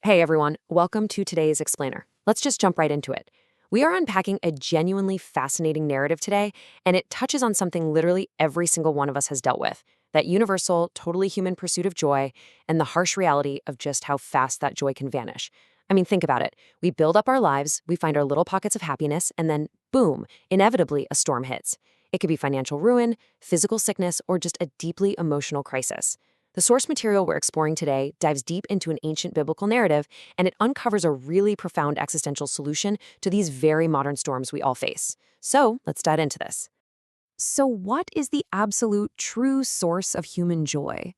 Hey everyone, welcome to today's Explainer. Let's just jump right into it. We are unpacking a genuinely fascinating narrative today, and it touches on something literally every single one of us has dealt with, that universal, totally human pursuit of joy, and the harsh reality of just how fast that joy can vanish. I mean, think about it. We build up our lives, we find our little pockets of happiness, and then, boom, inevitably a storm hits. It could be financial ruin, physical sickness, or just a deeply emotional crisis. The source material we're exploring today dives deep into an ancient biblical narrative, and it uncovers a really profound existential solution to these very modern storms we all face. So let's dive into this. So, what is the absolute true source of human joy?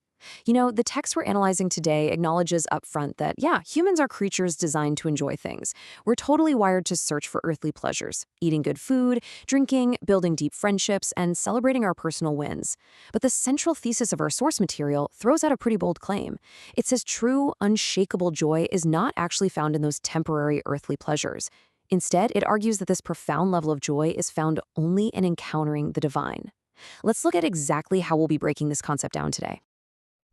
The text we're analyzing today acknowledges upfront that, yeah, humans are creatures designed to enjoy things. We're totally wired to search for earthly pleasures, eating good food, drinking, building deep friendships, and celebrating our personal wins. But the central thesis of our source material throws out a pretty bold claim. It says true, unshakable joy is not actually found in those temporary earthly pleasures. Instead, it argues that this profound level of joy is found only in encountering the divine. Let's look at exactly how we'll be breaking this concept down today.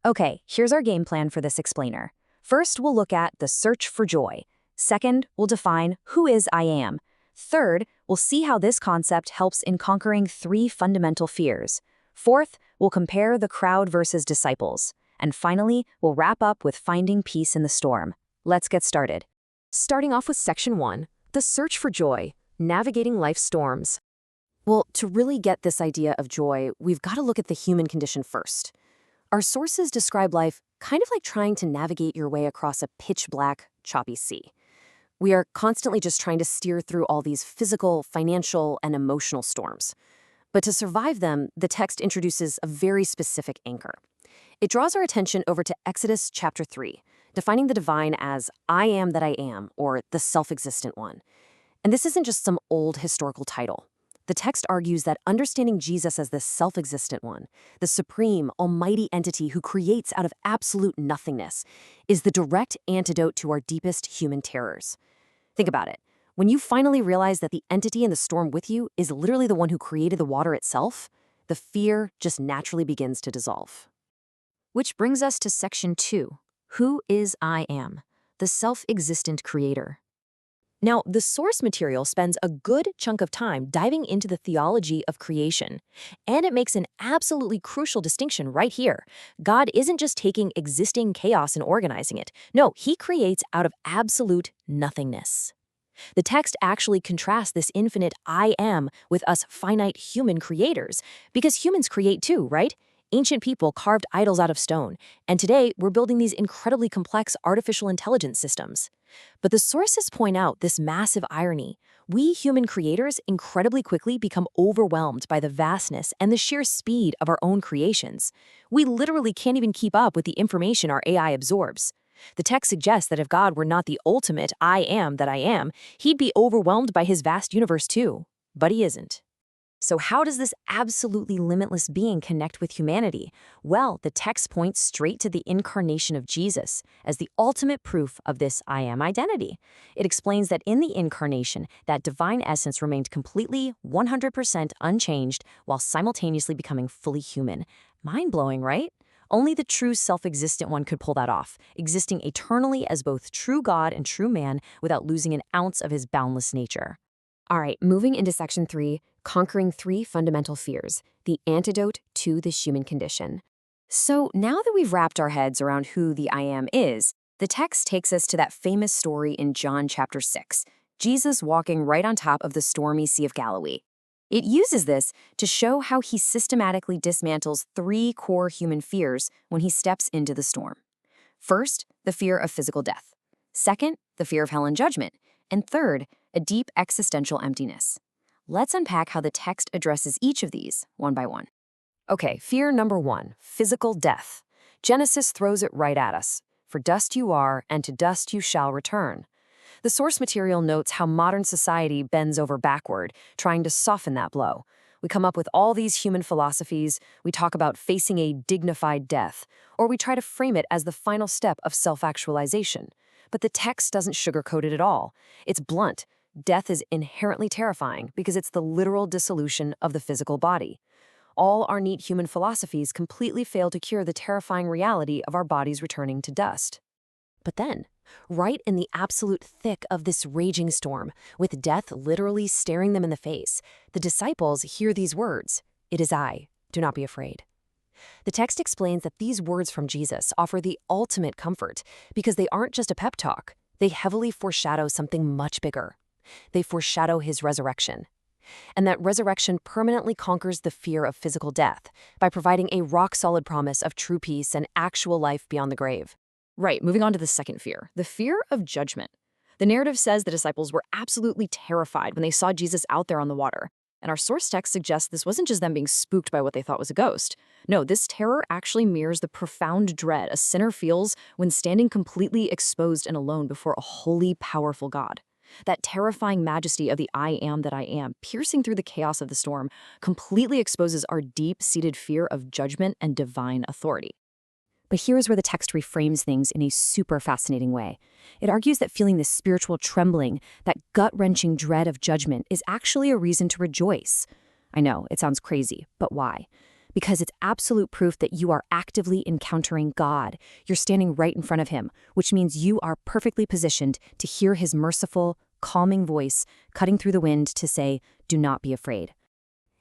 Okay, here's our game plan for this explainer. First, we'll look at the search for joy. Second, we'll define who is I am. Third, we'll see how this concept helps in conquering three fundamental fears. Fourth, we'll compare the crowd versus disciples. And finally, we'll wrap up with finding peace in the storm. Let's get started. Starting off with Section 1, the search for joy, navigating life's storms. Well, to really get this idea of joy, we've got to look at the human condition first. Our sources describe life kind of like trying to navigate your way across a pitch-black, choppy sea. We are constantly just trying to steer through all these physical, financial, and emotional storms. But to survive them, the text introduces a very specific anchor. It draws our attention over to Exodus chapter 3, defining the divine as I am that I am, or the self-existent one. And this isn't just some old historical title. The text argues that understanding Jesus as the self-existent one, the supreme, almighty entity who creates out of absolute nothingness, is the direct antidote to our deepest human terrors. Think about it. When you finally realize that the entity in the storm with you is literally the one who created the water itself, the fear just naturally begins to dissolve. Which brings us to Section 2, Who is I Am, the self-existent creator. Now, the source material spends a good chunk of time diving into the theology of creation, and it makes an absolutely crucial distinction right here. God isn't just taking existing chaos and organizing it. No, he creates out of absolute nothingness. The text actually contrasts this infinite I am with us finite human creators, because humans create too, right? Ancient people carved idols out of stone, and today we're building these incredibly complex artificial intelligence systems. But the sources point out this massive irony. We human creators incredibly quickly become overwhelmed by the vastness and the sheer speed of our own creations. We literally can't even keep up with the information our AI absorbs. The text suggests that if God were not the ultimate I am that I am, he'd be overwhelmed by his vast universe too. But he isn't. So how does this absolutely limitless being connect with humanity? Well, the text points straight to the incarnation of Jesus as the ultimate proof of this I am identity. It explains that in the incarnation, that divine essence remained completely 100% unchanged while simultaneously becoming fully human. Mind-blowing, right? Only the true self-existent one could pull that off, existing eternally as both true God and true man without losing an ounce of his boundless nature. All right, moving into Section 3, conquering three fundamental fears, the antidote to the human condition. So now that we've wrapped our heads around who the I am is, the text takes us to that famous story in John chapter 6, Jesus walking right on top of the stormy Sea of Galilee. It uses this to show how he systematically dismantles three core human fears when he steps into the storm. First, the fear of physical death. Second, the fear of hell and judgment. And third, a deep existential emptiness. Let's unpack how the text addresses each of these one by one. Okay, fear number 1, physical death. Genesis throws it right at us. For dust you are, and to dust you shall return. The source material notes how modern society bends over backward, trying to soften that blow. We come up with all these human philosophies, we talk about facing a dignified death, or we try to frame it as the final step of self-actualization. But the text doesn't sugarcoat it at all. It's blunt. Death is inherently terrifying because it's the literal dissolution of the physical body. All our neat human philosophies completely fail to cure the terrifying reality of our bodies returning to dust. But then, Right in the absolute thick of this raging storm, with death literally staring them in the face, the disciples hear these words, "It is I, do not be afraid." The text explains that these words from Jesus offer the ultimate comfort because they aren't just a pep talk. They heavily foreshadow something much bigger. They foreshadow his resurrection. And that resurrection permanently conquers the fear of physical death by providing a rock-solid promise of true peace and actual life beyond the grave. Right, moving on to the second fear, the fear of judgment. The narrative says the disciples were absolutely terrified when they saw Jesus out there on the water. And our source text suggests this wasn't just them being spooked by what they thought was a ghost. No, this terror actually mirrors the profound dread a sinner feels when standing completely exposed and alone before a holy, powerful God. That terrifying majesty of the I am that I am, piercing through the chaos of the storm, completely exposes our deep-seated fear of judgment and divine authority. But here's where the text reframes things in a super fascinating way. It argues that feeling this spiritual trembling, that gut-wrenching dread of judgment, is actually a reason to rejoice. I know, it sounds crazy, but why? Because it's absolute proof that you are actively encountering God. You're standing right in front of him, which means you are perfectly positioned to hear his merciful, calming voice cutting through the wind to say, "Do not be afraid."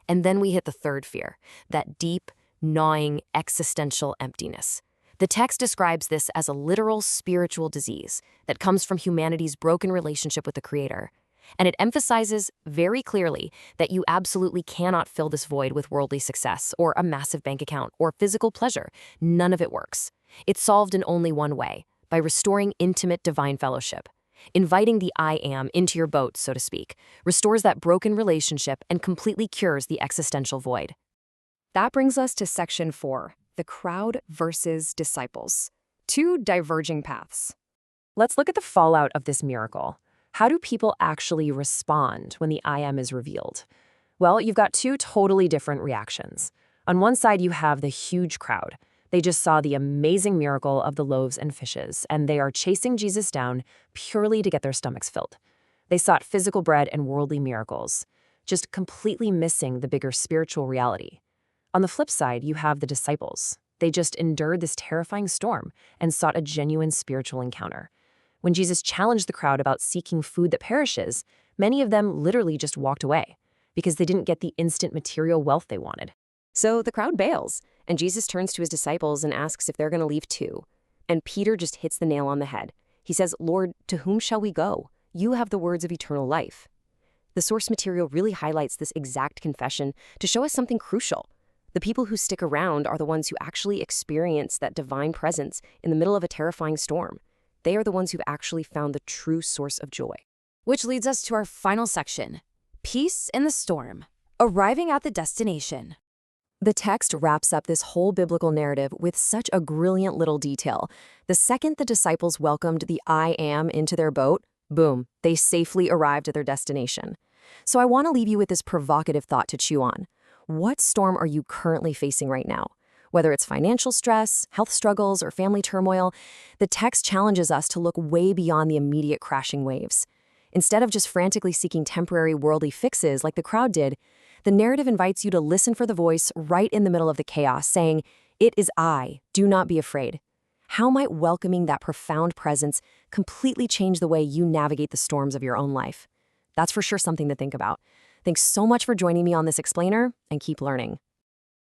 And then we hit the third fear, that deep, gnawing, existential emptiness. The text describes this as a literal spiritual disease that comes from humanity's broken relationship with the Creator. And it emphasizes very clearly that you absolutely cannot fill this void with worldly success or a massive bank account or physical pleasure. None of it works. It's solved in only one way, by restoring intimate divine fellowship. Inviting the I am into your boat, so to speak, restores that broken relationship and completely cures the existential void. That brings us to section 4, the crowd versus disciples. Two diverging paths. Let's look at the fallout of this miracle. How do people actually respond when the I am is revealed? Well, you've got two totally different reactions. On one side, you have the huge crowd. They just saw the amazing miracle of the loaves and fishes, and they are chasing Jesus down purely to get their stomachs filled. They sought physical bread and worldly miracles, just completely missing the bigger spiritual reality. On the flip side, you have the disciples. They just endured this terrifying storm and sought a genuine spiritual encounter. When Jesus challenged the crowd about seeking food that perishes, many of them literally just walked away because they didn't get the instant material wealth they wanted. So the crowd bails, and Jesus turns to his disciples and asks if they're going to leave too. And Peter just hits the nail on the head. He says, "Lord, to whom shall we go? You have the words of eternal life." The source material really highlights this exact confession to show us something crucial. The people who stick around are the ones who actually experience that divine presence in the middle of a terrifying storm. They are the ones who've actually found the true source of joy. Which leads us to our final section, peace in the storm, arriving at the destination. The text wraps up this whole biblical narrative with such a brilliant little detail. The second the disciples welcomed the I am into their boat, boom, they safely arrived at their destination. So I want to leave you with this provocative thought to chew on. What storm are you currently facing right now? Whether it's financial stress, health struggles, or family turmoil, the text challenges us to look way beyond the immediate crashing waves. Instead of just frantically seeking temporary worldly fixes like the crowd did, the narrative invites you to listen for the voice right in the middle of the chaos, saying, "It is I, do not be afraid." How might welcoming that profound presence completely change the way you navigate the storms of your own life? That's for sure something to think about. Thanks so much for joining me on this explainer, and keep learning.